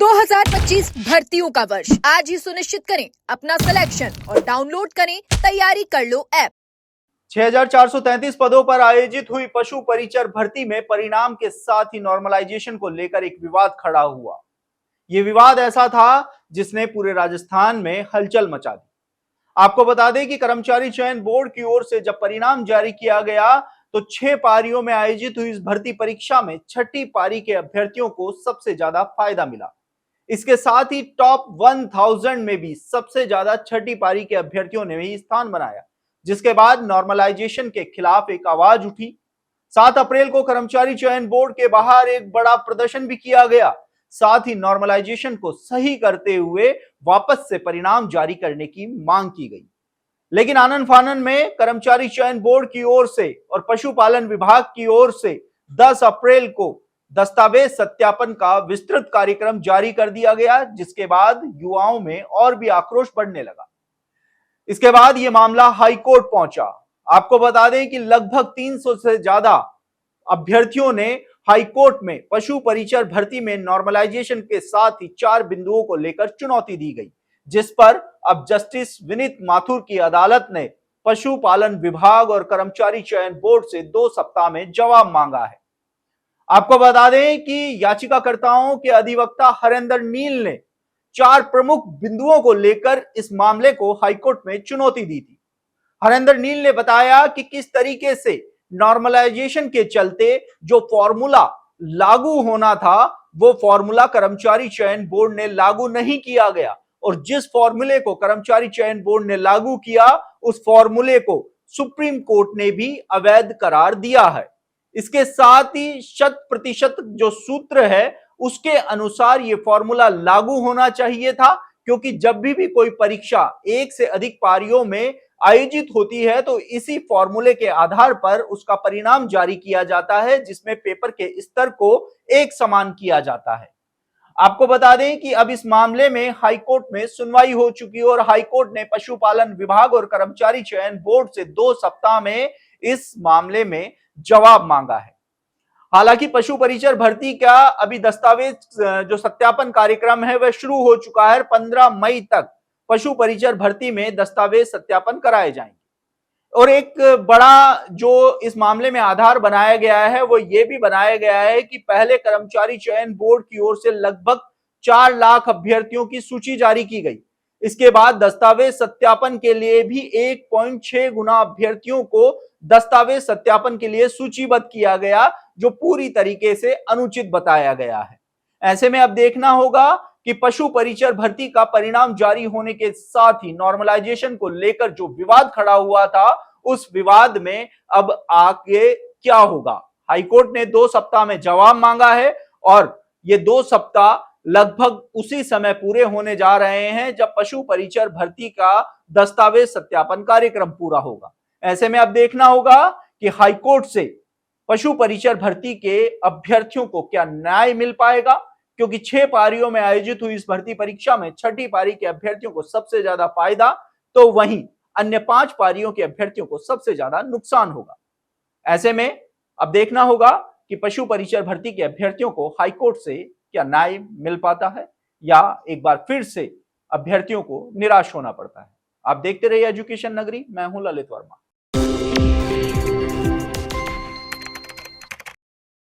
2025 भर्तियों का वर्ष आज ही सुनिश्चित करें अपना सिलेक्शन और डाउनलोड करें तैयारी कर लो ऐप। 6433 पदों पर आयोजित हुई पशु परिचर भर्ती में परिणाम के साथ ही नॉर्मलाइजेशन को लेकर एक विवाद खड़ा हुआ। यह विवाद ऐसा था जिसने पूरे राजस्थान में हलचल मचा दी। आपको बता दें कि कर्मचारी चयन बोर्ड की ओर से जब परिणाम जारी किया गया तो 6 पारियों में आयोजित हुई इस भर्ती परीक्षा में छठी पारी के अभ्यर्थियों को सबसे ज्यादा फायदा मिला। इसके साथ ही टॉप 1000 में भी सबसे ज्यादा छठी पारी के अभ्यर्थियों ने ही स्थान बनाया, जिसके बाद नॉर्मलाइजेशन के खिलाफ एक आवाज उठी। 7 अप्रैल को कर्मचारी चयन बोर्ड के बाहर एक बड़ा प्रदर्शन भी किया गया। साथ ही नॉर्मलाइजेशन को सही करते हुए वापस से परिणाम जारी करने की मांग की गई। लेकिन आनन फानन में कर्मचारी चयन बोर्ड की ओर से और पशुपालन विभाग की ओर से 10 अप्रैल को दस्तावेज सत्यापन का विस्तृत कार्यक्रम जारी कर दिया गया, जिसके बाद युवाओं में और भी आक्रोश बढ़ने लगा। इसके बाद यह मामला हाईकोर्ट पहुंचा। आपको बता दें कि लगभग 300 से ज्यादा अभ्यर्थियों ने हाईकोर्ट में पशु परिचर भर्ती में नॉर्मलाइजेशन के साथ ही 4 बिंदुओं को लेकर चुनौती दी गई, जिस पर अब जस्टिस विनीत माथुर की अदालत ने पशुपालन विभाग और कर्मचारी चयन बोर्ड से 2 सप्ताह में जवाब मांगा है। आपको बता दें कि याचिकाकर्ताओं के अधिवक्ता हरेंद्र नील ने 4 प्रमुख बिंदुओं को लेकर इस मामले को हाईकोर्ट में चुनौती दी थी। हरेंद्र नील ने बताया कि किस तरीके से नॉर्मलाइजेशन के चलते जो फॉर्मूला लागू होना था वो फॉर्मूला कर्मचारी चयन बोर्ड ने लागू नहीं किया गया, और जिस फॉर्मूले को कर्मचारी चयन बोर्ड ने लागू किया उस फॉर्मूले को सुप्रीम कोर्ट ने भी अवैध करार दिया है। इसके साथ ही 100% जो सूत्र है उसके अनुसार यह फॉर्मूला लागू होना चाहिए था, क्योंकि जब भी कोई परीक्षा एक से अधिक पारियों में आयोजित होती है तो इसी फॉर्मूले के आधार पर उसका परिणाम जारी किया जाता है, जिसमें पेपर के स्तर को एक समान किया जाता है। आपको बता दें कि अब इस मामले में हाईकोर्ट में सुनवाई हो चुकी है और हाईकोर्ट ने पशुपालन विभाग और कर्मचारी चयन बोर्ड से 2 सप्ताह में इस मामले में जवाब मांगा है। हालांकि पशु परिचर भर्ती का अभी दस्तावेज जो सत्यापन कार्यक्रम है वह शुरू हो चुका है। 15 मई तक पशु परिचर भर्ती में दस्तावेज सत्यापन कराए जाएंगे। और एक बड़ा जो इस मामले में आधार बनाया गया है वो ये भी बनाया गया है कि पहले कर्मचारी चयन बोर्ड की ओर से लगभग 4 लाख अभ्यर्थियों की सूची जारी की गई। इसके बाद दस्तावेज सत्यापन के लिए भी 1.6 गुना अभ्यर्थियों को दस्तावेज सत्यापन के लिए सूचीबद्ध किया गया, जो पूरी तरीके से अनुचित बताया गया है। ऐसे में अब देखना होगा कि पशु परिचर भर्ती का परिणाम जारी होने के साथ ही नॉर्मलाइजेशन को लेकर जो विवाद खड़ा हुआ था उस विवाद में अब आगे क्या होगा। हाईकोर्ट ने 2 सप्ताह में जवाब मांगा है और ये 2 सप्ताह लगभग उसी समय पूरे होने जा रहे हैं जब पशु परिचर भर्ती का दस्तावेज सत्यापन कार्यक्रम पूरा होगा। ऐसे में अब देखना होगा कि हाईकोर्ट से पशु परिचर भर्ती के अभ्यर्थियों को क्या न्याय मिल पाएगा, क्योंकि 6 पारियों में आयोजित हुई इस भर्ती परीक्षा में छठी पारी के अभ्यर्थियों को सबसे ज्यादा फायदा, तो वहीं अन्य 5 पारियों के अभ्यर्थियों को सबसे ज्यादा नुकसान होगा। ऐसे में अब देखना होगा कि पशु परिचर भर्ती के अभ्यर्थियों को हाईकोर्ट से क्या न्याय मिल पाता है या एक बार फिर से अभ्यर्थियों को निराश होना पड़ता है। आप देखते रहिए एजुकेशन नगरी, मैं हूं ललित वर्मा।